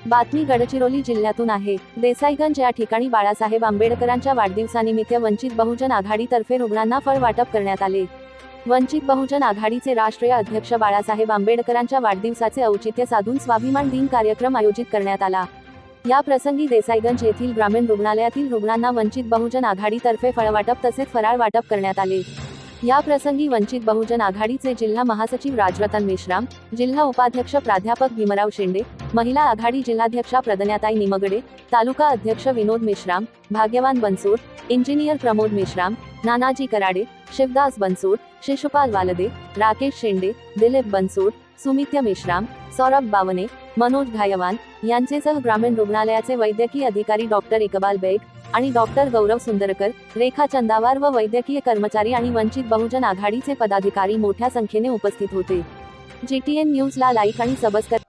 बातमी गडचिरोली जिल्ह्यातून आहे। देसाईगंज या ठिकाणी बाळासाहेब आंबेडकरांच्या वाढदिवसानिमित्त वंचित बहुजन आघाडीतर्फे रुग्णांना फळ वाटप करण्यात आले। वंचित बहुजन आघाडीचे राष्ट्रीय अध्यक्ष बाळासाहेब आंबेडकरांच्या वाढदिवसाचे औचित्य साधून स्वाभिमान दिन कार्यक्रम आयोजित करण्यात आला। या प्रसंगी देसाईगंज येथील ग्रामीण रुग्णालयातील रुग्णांना वंचित बहुजन आघाडीतर्फे फळवाटप तसेच फराळ वाटप करण्यात आले। या प्रसंगी वंचित बहुजन आघाडीचे जिल्हा महासचिव राजरतन मेश्राम, जिल्हा उपाध्यक्ष प्राध्यापक भीमराव शेंडे, महिला आघाडी जिल्हाध्यक्षा प्रदन्याताई निमगडे, तालुका अध्यक्ष विनोद मेश्राम, भाग्यवान बनसोड, इंजिनियर प्रमोद मेश्राम, नानाजी कराडे, शिवदास बनसोड, शिशुपाल वालदे, राकेश शेंडे, दिलीप बनसोड, सुमित्य मेश्राम, सौरभ बावने, मनोज घायवान यांचेसह ग्रामीण रुग्णालयाचे वैद्यकीय अधिकारी डॉक्टर इकबाल बेग आणि डॉक्टर गौरव सुंदरकर, रेखा चंदावार व वैद्यकीय कर्मचारी आणि वंचित बहुजन आघाडीचे पदाधिकारी मोठ्या संख्येने उपस्थित होते। GTN न्यूजला लाईक आणि सबस्क्राईब